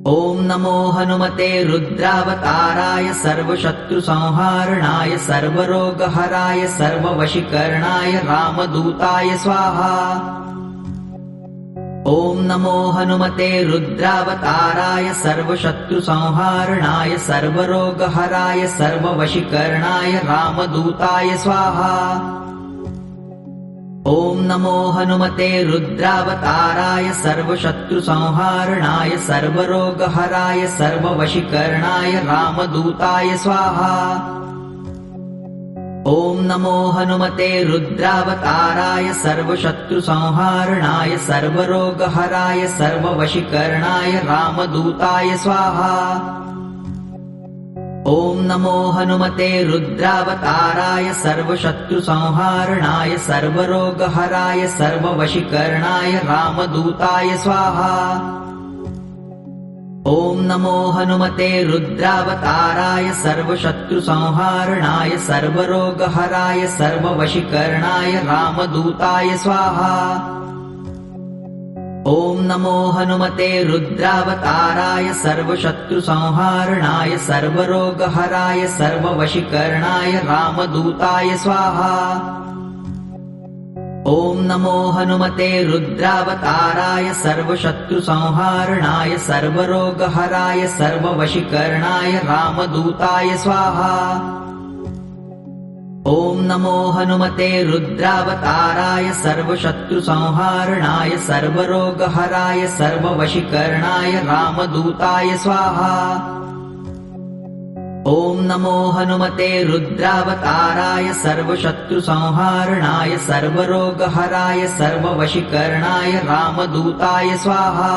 ॐ नमो हनुमते रुद्रावताराय सर्वशत्रुसंहारणाय सर्वरोगहराय सर्ववशीकरणाय रामदूताय स्वाहा। ॐ नमो हनुमते रुद्रावताराय सर्वशत्रुसंहारणाय सर्वरोगहराय सर्ववशीकरणाय रामदूताय स्वाहा। ॐ नमो हनुमते रुद्रावताराय सर्वशत्रुसंहारणाय सर्वरोगहराय सर्ववशीकरणाय रामदूताय स्वाहा। ॐ नमो हनुमते रुद्रावताराय सर्वशत्रुसंहारणाय सर्वरोगहराय सर्ववशीकरणाय रामदूताय स्वाहा। ॐ नमो हनुमते रुद्रावताराय सर्वशत्रुसंहारणाय सर्वरोगहराय सर्ववशीकरणाय रामदूताय स्वाहा। ॐ नमो हनुमते रुद्रावताराय सर्वशत्रुसंहारणाय सर्वरोगहराय सर्ववशीकरणाय रामदूताय स्वाहा। ॐ नमो हनुमते रुद्रावताराय सर्वशत्रुसंहारणाय सर्वरोगहराय सर्ववशीकरणाय रामदूताय स्वाहा। ॐ नमो हनुमते रुद्रावताराय सर्वशत्रुसंहारणाय सर्वरोगहराय सर्ववशीकरणाय रामदूताय स्वाहा। ॐ नमो हनुमते रुद्रावताराय सर्वशत्रुसंहारणाय सर्वरोगहराय सर्ववशीकरणाय रामदूताय स्वाहा। ॐ नमो हनुमते रुद्रावताराय सर्वशत्रुसंहारणाय सर्वरोगहराय सर्ववशीकरणाय रामदूताय स्वाहा।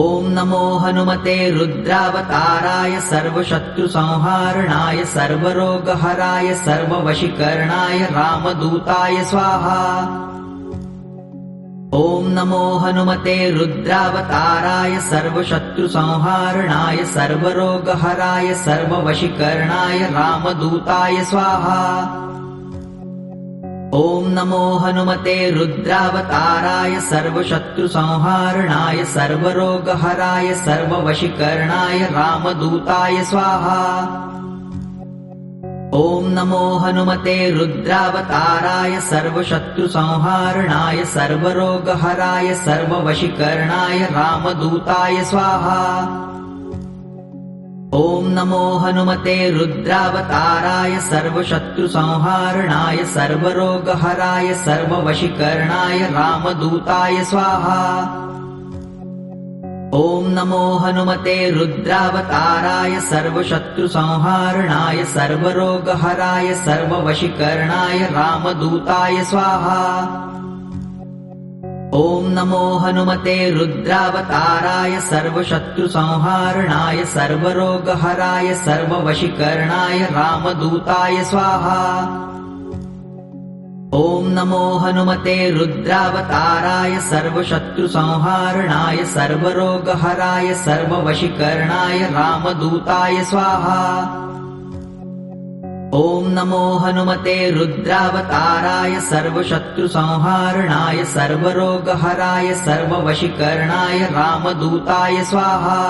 ॐ नमो हनुमते रुद्रावताराय सर्वशत्रुसंहारणाय सर्वरोगहराय सर्ववशीकरणाय रामदूताय स्वाहा। ॐ नमो हनुमते रुद्रावताराय सर्वशत्रुसंहारणाय सर्वरोगहराय सर्ववशीकरणाय रामदूताय स्वाहा। ॐ नमो हनुमते रुद्रावताराय सर्वशत्रुसंहारणाय सर्वरोगहराय सर्ववशीकरणाय रामदूताय स्वाहा। ॐ नमो हनुमते रुद्रावताराय सर्वशत्रुसंहारणाय सर्वरोगहराय सर्ववशीकरणाय रामदूताय स्वाहा। ॐ नमो हनुमते रुद्रावताराय सर्वशत्रुसंहारणाय सर्वरोगहराय सर्ववशीकरणाय रामदूताय स्वाहा। ॐ नमो हनुमते रुद्रावताराय सर्वशत्रुसंहारणाय सर्वरोगहराय सर्ववशीकरणाय रामदूताय स्वाहा। ॐ नमो हनुमते रुद्रावताराय सर्वशत्रुसंहारणाय सर्वरोगहराय सर्ववशीकरणाय रामदूताय स्वाहा। ॐ नमो हनुमते रुद्रावताराय सर्वशत्रुसंहारणाय सर्वरोगहराय सर्ववशीकरणाय रामदूताय स्वाहा। ॐ नमो हनुमते रुद्रावताराय सर्वशत्रुसंहारणाय सर्वरोगहराय सर्ववशीकरणाय रामदूताय स्वाहा।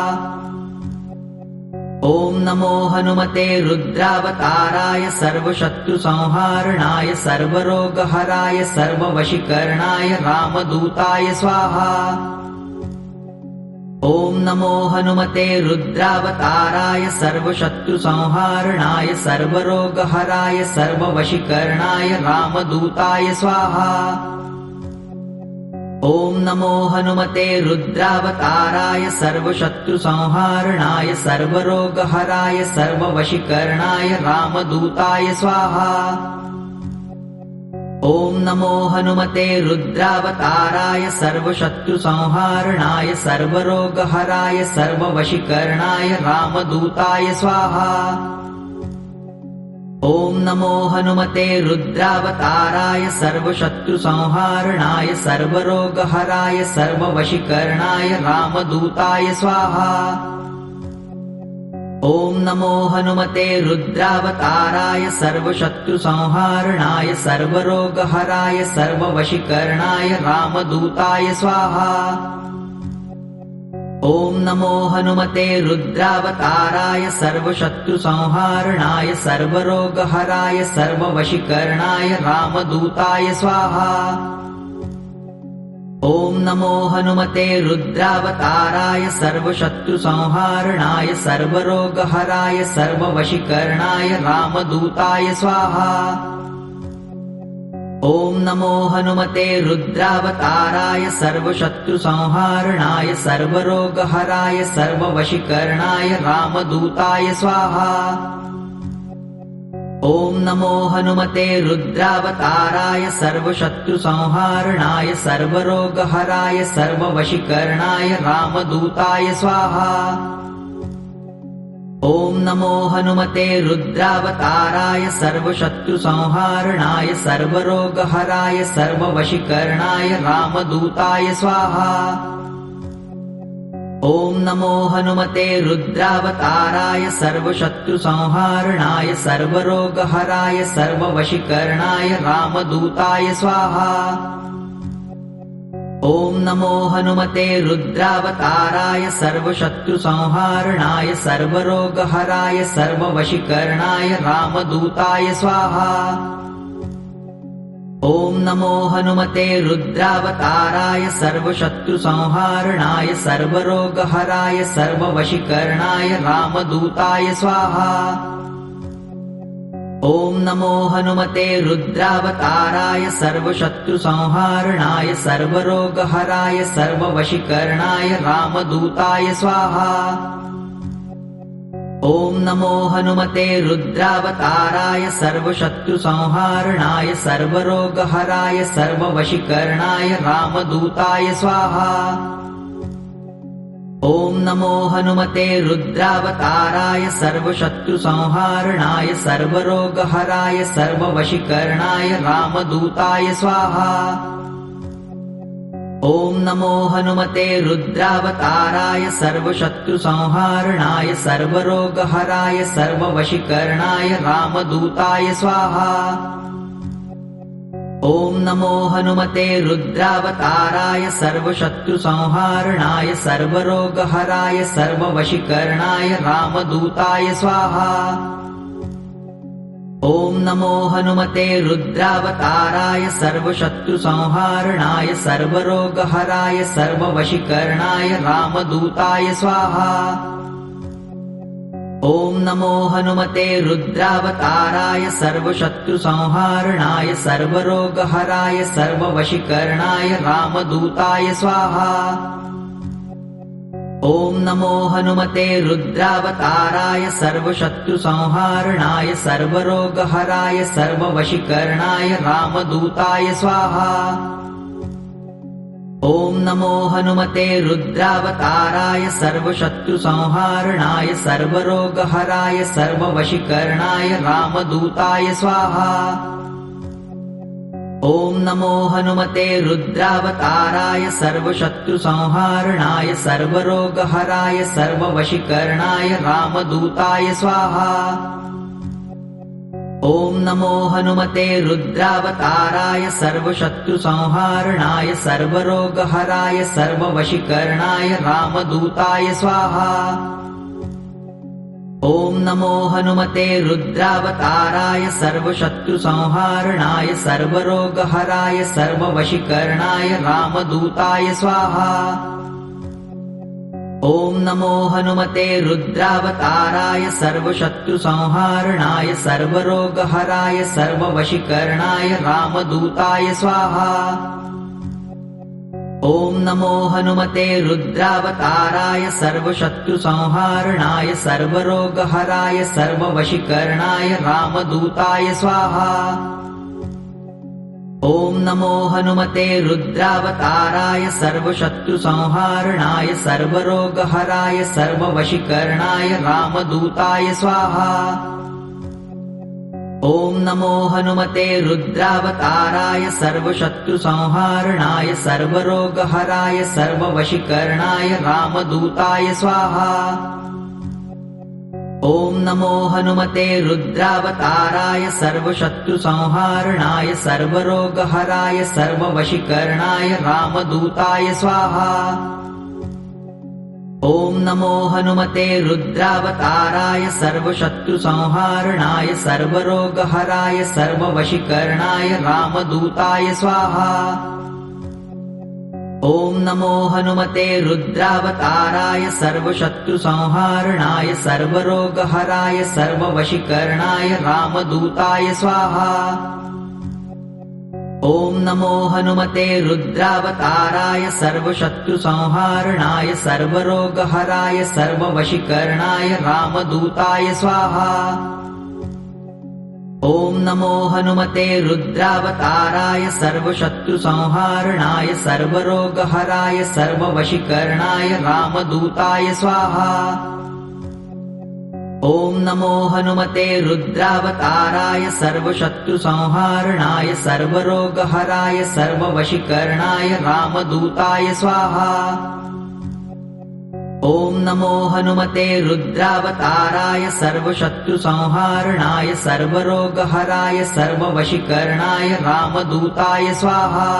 ॐ नमो हनुमते रुद्रावताराय सर्वशत्रुसंहारणाय सर्वरोगहराय सर्ववशीकरणाय रामदूताय स्वाहा। ॐ नमो हनुमते रुद्रावताराय सर्वशत्रुसंहारणाय सर्वरोगहराय सर्ववशीकरणाय रामदूताय स्वाहा। ॐ नमो हनुमते रुद्रावताराय सर्वशत्रुसंहारणाय सर्वरोगहराय सर्ववशीकरणाय रामदूताय स्वाहा। ॐ नमो हनुमते रुद्रावताराय सर्वशत्रुसंहारणाय सर्वरोगहराय सर्ववशीकरणाय रामदूताय स्वाहा। ॐ नमो हनुमते रुद्रावताराय सर्वशत्रुसंहारणाय सर्वरोगहराय सर्ववशीकरणाय रामदूताय स्वाहा। ॐ नमो हनुमते रुद्रावताराय सर्वशत्रुसंहारणाय सर्वरोगहराय सर्ववशीकरणाय रामदूताय स्वाहा। ॐ नमो हनुमते रुद्रावताराय सर्वशत्रुसंहारणाय सर्वरोगहराय सर्ववशीकरणाय रामदूताय स्वाहा। ॐ नमो हनुमते रुद्रावताराय सर्वशत्रुसंहारणाय सर्वरोगहराय सर्ववशीकरणाय रामदूताय स्वाहा। ॐ नमो हनुमते रुद्रावताराय सर्वशत्रुसंहारणाय सर्वरोगहराय सर्ववशीकरणाय रामदूताय स्वाहा। ॐ नमो हनुमते रुद्रावताराय सर्वशत्रुसंहारणाय सर्वरोगहराय सर्ववशीकरणाय रामदूताय स्वाहा। ॐ नमो हनुमते रुद्रावताराय सर्वशत्रुसंहारणाय सर्वरोगहराय सर्ववशीकरणाय रामदूताय स्वाहा। ॐ नमो हनुमते रुद्रावताराय सर्वशत्रुसंहारणाय सर्वरोगहराय सर्ववशीकरणाय रामदूताय स्वाहा। ॐ नमो हनुमते रुद्रावताराय सर्वशत्रुसंहारणाय सर्वरोगहराय सर्ववशीकरणाय रामदूताय स्वाहा। ॐ नमो हनुमते रुद्रावताराय सर्वशत्रुसंहारणाय सर्वरोगहराय सर्ववशीकरणाय रामदूताय स्वाहा। ॐ नमो हनुमते रुद्रावताराय सर्वशत्रुसंहारणाय सर्वरोगहराय सर्ववशीकरणाय रामदूताय स्वाहा। ॐ नमो हनुमते रुद्रावताराय सर्वशत्रुसंहारणाय सर्वरोगहराय सर्ववशीकरणाय रामदूताय स्वाहा। ॐ नमो हनुमते रुद्रावताराय सर्वशत्रुसंहारणाय सर्वरोगहराय सर्ववशीकरणाय रामदूताय स्वाहा। ॐ नमो हनुमते रुद्रावताराय सर्वशत्रुसंहारणाय सर्वरोगहराय सर्ववशीकरणाय रामदूताय स्वाहा। ॐ नमो हनुमते रुद्रावताराय सर्वशत्रुसंहारणाय सर्वरोगहराय सर्ववशीकरणाय रामदूताय स्वाहा। ॐ नमो हनुमते रुद्रावताराय सर्वशत्रुसंहारणाय सर्वरोगहराय सर्ववशीकरणाय रामदूताय स्वाहा। ॐ नमो हनुमते रुद्रावताराय सर्वशत्रुसंहारणाय सर्वरोगहराय सर्ववशीकरणाय रामदूताय स्वाहा। ॐ नमो हनुमते रुद्रावताराय सर्वशत्रुसंहारणाय सर्वरोगहराय सर्ववशीकरणाय रामदूताय स्वाहा। ॐ नमो हनुमते रुद्रावताराय सर्वशत्रुसंहारणाय सर्वरोगहराय सर्ववशीकरणाय रामदूताय स्वाहा। ॐ नमो हनुमते रुद्रावताराय सर्वशत्रुसंहारणाय सर्वरोगहराय सर्ववशीकरणाय रामदूताय स्वाहा। ॐ नमो हनुमते रुद्रावताराय सर्वशत्रुसंहारणाय सर्वरोगहराय सर्ववशीकरणाय रामदूताय स्वाहा। ॐ नमो हनुमते रुद्रावताराय सर्वशत्रुसंहारणाय सर्वरोगहराय सर्ववशीकरणाय रामदूताय स्वाहा। ॐ नमो हनुमते रुद्रावताराय सर्वशत्रुसंहारणाय सर्वरोगहराय सर्ववशीकरणाय रामदूताय स्वाहा। ॐ नमो हनुमते रुद्रावताराय सर्वशत्रुसंहारणाय सर्वरोगहराय सर्ववशीकरणाय रामदूताय स्वाहा। ॐ नमो हनुमते रुद्रावताराय सर्वशत्रुसंहारणाय सर्वरोगहराय सर्ववशीकरणाय रामदूताय स्वाहा। ॐ नमो हनुमते रुद्रावताराय सर्वशत्रुसंहारणाय सर्वरोगहराय सर्ववशीकरणाय रामदूताय स्वाहा। ॐ नमो हनुमते रुद्रावताराय सर्वशत्रुसंहारणाय सर्वरोगहराय सर्ववशीकरणाय रामदूताय स्वाहा। ॐ नमो हनुमते रुद्रावताराय सर्वशत्रुसंहारणाय सर्वरोगहराय सर्ववशीकरणाय रामदूताय स्वाहा। ॐ नमो हनुमते रुद्रावताराय सर्वशत्रुसंहारणाय सर्वरोगहराय सर्ववशीकरणाय रामदूताय स्वाहा। ॐ नमो हनुमते रुद्रावताराय सर्वशत्रुसंहारणाय सर्वरोगहराय सर्ववशीकरणाय रामदूताय स्वाहा। ॐ नमो हनुमते रुद्रावताराय सर्वशत्रुसंहारणाय सर्वरोगहराय सर्ववशीकरणाय रामदूताय स्वाहा। ॐ नमो हनुमते रुद्रावताराय सर्वशत्रुसंहारणाय सर्वरोगहराय सर्ववशीकरणाय रामदूताय स्वाहा। ॐ नमो हनुमते रुद्रावताराय सर्वशत्रुसंहारणाय सर्वरोगहराय सर्ववशीकरणाय रामदूताय स्वाहा।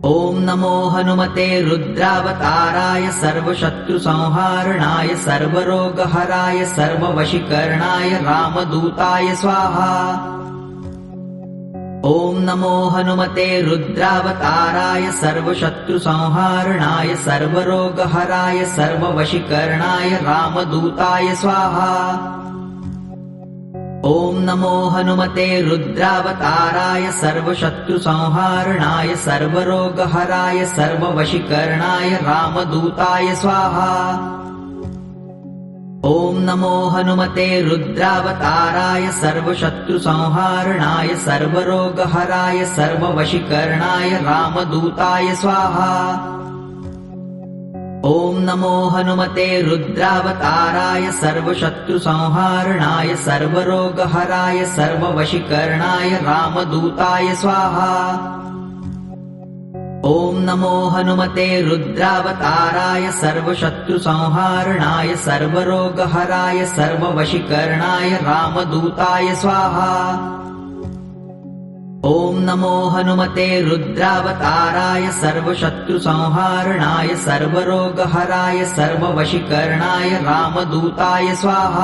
ॐ नमो हनुमते रुद्रावताराय सर्वशत्रुसंहारणाय सर्वरोगहराय सर्ववशीकरणाय रामदूताय स्वाहा। ॐ नमो हनुमते रुद्रावताराय सर्वशत्रुसंहारणाय सर्वरोगहराय सर्ववशीकरणाय रामदूताय स्वाहा। ॐ नमो हनुमते रुद्रावताराय सर्वशत्रुसंहारणाय सर्वरोगहराय सर्ववशीकरणाय रामदूताय स्वाहा। ॐ नमो हनुमते रुद्रावताराय सर्वशत्रुसंहारणाय सर्वरोगहराय सर्ववशीकरणाय रामदूताय स्वाहा। ॐ नमो हनुमते रुद्रावताराय सर्वशत्रुसंहारणाय सर्वरोगहराय सर्ववशीकरणाय रामदूताय स्वाहा। ॐ नमो हनुमते रुद्रावताराय सर्वशत्रुसंहारणाय सर्वरोगहराय सर्ववशीकरणाय रामदूताय स्वाहा। ॐ नमो हनुमते रुद्रावताराय सर्वशत्रुसंहारणाय सर्वरोगहराय सर्ववशीकरणाय रामदूताय स्वाहा।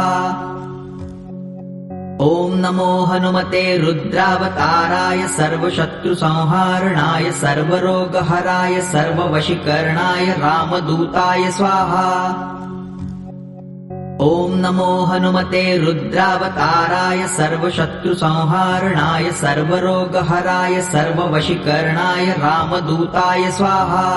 ॐ नमो हनुमते रुद्रावताराय सर्वशत्रुसंहारणाय सर्वरोगहराय सर्ववशीकरणाय रामदूताय स्वाहा। ॐ नमो हनुमते रुद्रावताराय सर्वशत्रुसंहारणाय सर्वरोगहराय सर्ववशीकरणाय रामदूताय स्वाहा।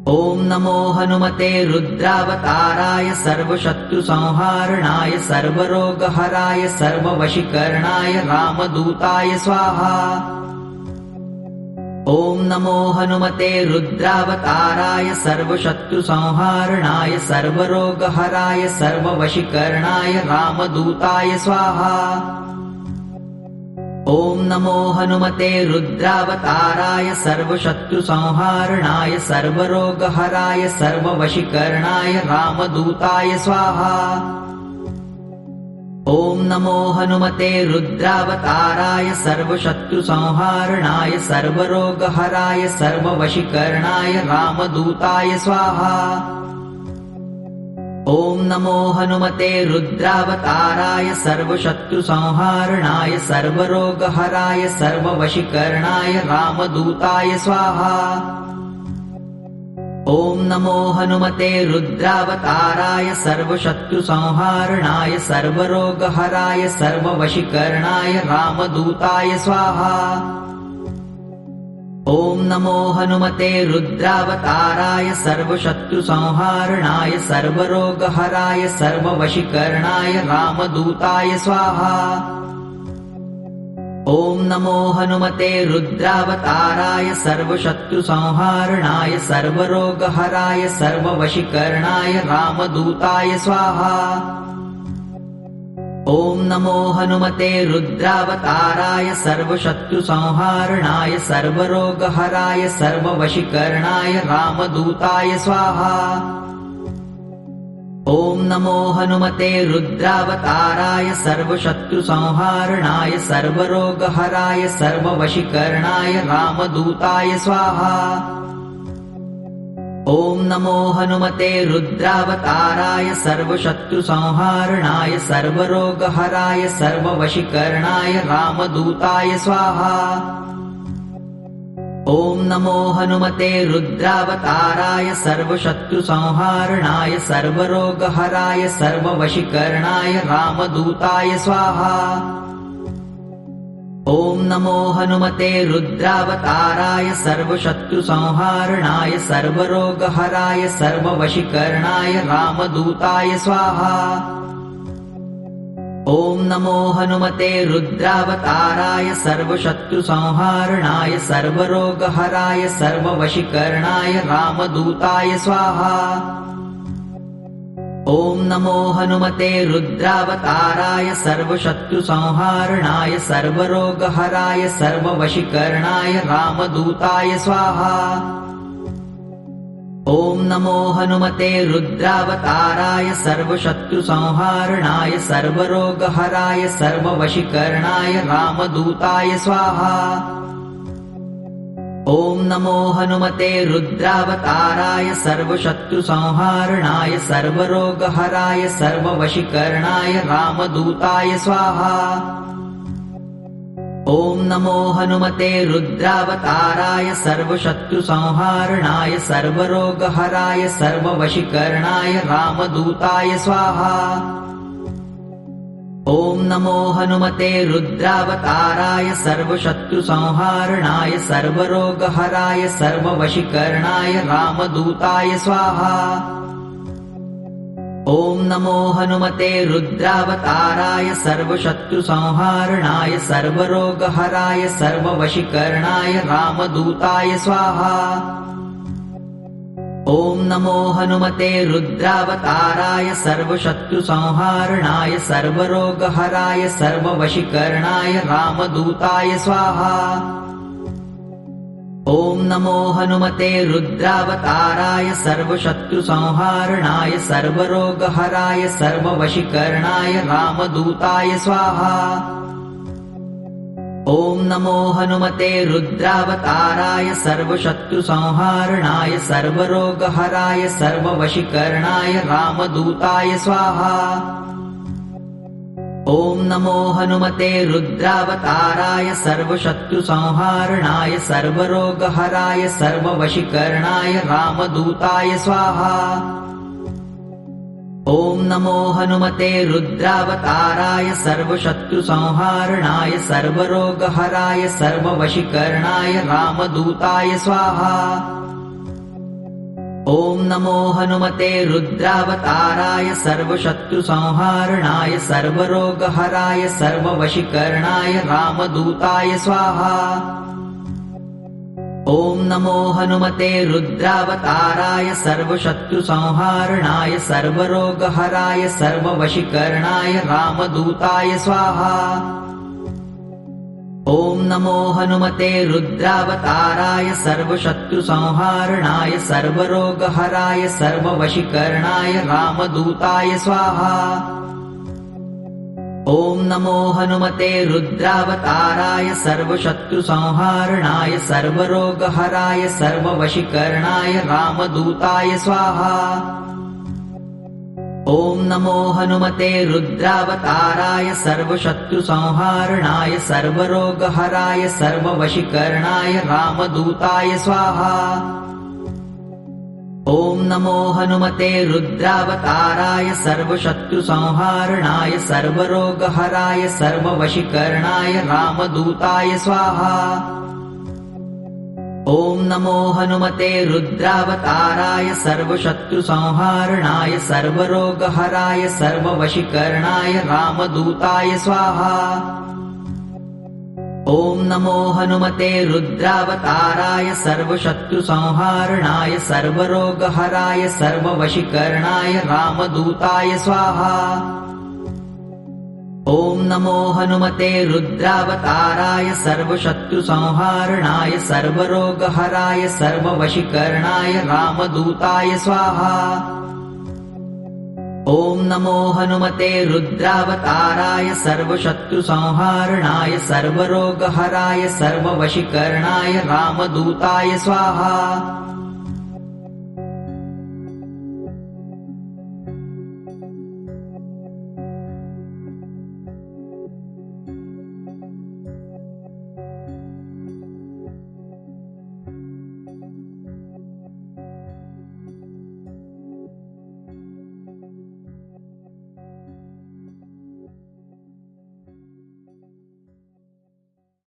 ॐ नमो हनुमते रुद्रावताराय सर्वशत्रुसंहारणाय सर्वरोगहराय सर्ववशीकरणाय रामदूताय स्वाहा। ॐ नमो हनुमते रुद्रावताराय सर्वशत्रुसंहारणाय सर्वरोगहराय सर्ववशीकरणाय रामदूताय स्वाहा। ॐ नमो हनुमते रुद्रावताराय सर्वशत्रुसंहारणाय सर्वरोगहराय सर्ववशीकरणाय रामदूताय स्वाहा। ॐ नमो हनुमते रुद्रावताराय सर्वशत्रुसंहारणाय सर्वरोगहराय सर्ववशीकरणाय रामदूताय स्वाहा। ॐ नमो हनुमते रुद्रावताराय सर्वशत्रुसंहारणाय सर्वरोगहराय सर्ववशीकरणाय रामदूताय स्वाहा। ॐ नमो हनुमते रुद्रावताराय सर्वशत्रुसंहारणाय सर्वरोगहराय सर्ववशीकरणाय रामदूताय स्वाहा। ॐ नमो हनुमते रुद्रावताराय सर्वशत्रुसंहारणाय सर्वरोगहराय सर्ववशीकरणाय रामदूताय स्वाहा। ॐ नमो हनुमते रुद्रावताराय सर्वशत्रुसंहारणाय सर्वरोगहराय सर्ववशीकरणाय रामदूताय स्वाहा। ॐ नमो हनुमते रुद्रावताराय सर्वशत्रुसंहारणाय सर्वरोगहराय सर्ववशीकरणाय रामदूताय स्वाहा। ॐ नमो हनुमते रुद्रावताराय सर्वशत्रुसंहारणाय सर्वरोगहराय सर्ववशीकरणाय रामदूताय स्वाहा। ॐ नमो हनुमते रुद्रावताराय सर्वशत्रुसंहारणाय सर्वरोगहराय सर्ववशीकरणाय रामदूताय स्वाहा। ॐ नमो हनुमते रुद्रावताराय सर्वशत्रुसंहारणाय सर्वरोगहराय सर्ववशीकरणाय रामदूताय स्वाहा। ॐ नमो हनुमते रुद्रावताराय सर्वशत्रुसंहारणाय सर्वरोगहराय सर्ववशीकरणाय रामदूताय स्वाहा। ॐ नमो हनुमते रुद्रावताराय सर्वशत्रुसंहारणाय सर्वरोगहराय सर्ववशीकरणाय रामदूताय स्वाहा। ॐ नमो हनुमते रुद्रावताराय सर्वशत्रुसंहारणाय सर्वरोगहराय सर्ववशीकरणाय रामदूताय स्वाहा। ॐ नमो हनुमते रुद्रावताराय सर्वशत्रुसंहारणाय सर्वरोगहराय सर्ववशीकरणाय रामदूताय स्वाहा। ॐ नमो हनुमते रुद्रावताराय सर्वशत्रुसंहारणाय सर्वरोगहराय सर्ववशीकरणाय रामदूताय स्वाहा। ॐ नमो हनुमते रुद्रावताराय सर्वशत्रुसंहारणाय सर्वरोगहराय सर्ववशीकरणाय रामदूताय स्वाहा। ॐ नमो हनुमते रुद्रावताराय सर्वशत्रुसंहारणाय सर्वरोगहराय सर्ववशीकरणाय रामदूताय स्वाहा। ॐ नमो हनुमते रुद्रावताराय सर्वशत्रुसंहारणाय सर्वरोगहराय सर्ववशीकरणाय रामदूताय स्वाहा। ॐ नमो हनुमते रुद्रावताराय सर्वशत्रुसंहारणाय सर्वरोगहराय सर्ववशीकरणाय रामदूताय स्वाहा। ॐ नमो हनुमते रुद्रावताराय सर्वशत्रुसंहारणाय सर्वरोगहराय सर्ववशीकरणाय रामदूताय स्वाहा। ॐ नमो हनुमते रुद्रावताराय सर्वशत्रुसंहारणाय सर्वरोगहराय सर्ववशीकरणाय रामदूताय स्वाहा। ॐ नमो हनुमते रुद्रावताराय सर्वशत्रुसंहारणाय सर्वरोगहराय सर्ववशीकरणाय रामदूताय स्वाहा। ॐ नमो हनुमते रुद्रावताराय सर्वशत्रुसंहारणाय सर्वरोगहराय सर्ववशीकरणाय रामदूताय स्वाहा। ॐ नमो हनुमते रुद्रावताराय सर्वशत्रुसंहारणाय सर्वरोगहराय सर्ववशीकरणाय रामदूताय स्वाहा। ॐ नमो हनुमते रुद्रावताराय सर्वशत्रुसंहारणाय सर्वरोगहराय सर्ववशीकरणाय रामदूताय स्वाहा। ॐ नमो हनुमते रुद्रावताराय सर्वशत्रुसंहारणाय सर्वरोगहराय सर्ववशीकरणाय रामदूताय स्वाहा। ॐ नमो हनुमते रुद्रावताराय सर्वशत्रुसंहारणाय सर्वरोगहराय सर्ववशीकरणाय रामदूताय स्वाहा। ॐ नमो हनुमते रुद्रावताराय सर्वशत्रुसंहारणाय सर्वरोगहराय सर्ववशीकरणाय रामदूताय स्वाहा। ॐ नमो हनुमते रुद्रावताराय सर्वशत्रुसंहारणाय सर्वरोगहराय सर्ववशीकरणाय रामदूताय स्वाहा। ॐ नमो हनुमते रुद्रावताराय सर्वशत्रुसंहारणाय सर्वरोगहराय सर्ववशीकरणाय रामदूताय स्वाहा। ॐ नमो हनुमते रुद्रावताराय सर्वशत्रुसंहारणाय सर्वरोगहराय सर्ववशीकरणाय रामदूताय स्वाहा। ॐ नमो हनुमते रुद्रावताराय सर्वशत्रुसंहारणाय सर्वरोगहराय सर्ववशीकरणाय रामदूताय स्वाहा। ॐ नमो हनुमते रुद्रावताराय सर्वशत्रुसंहारणाय सर्वरोगहराय सर्ववशीकरणाय रामदूताय स्वाहा।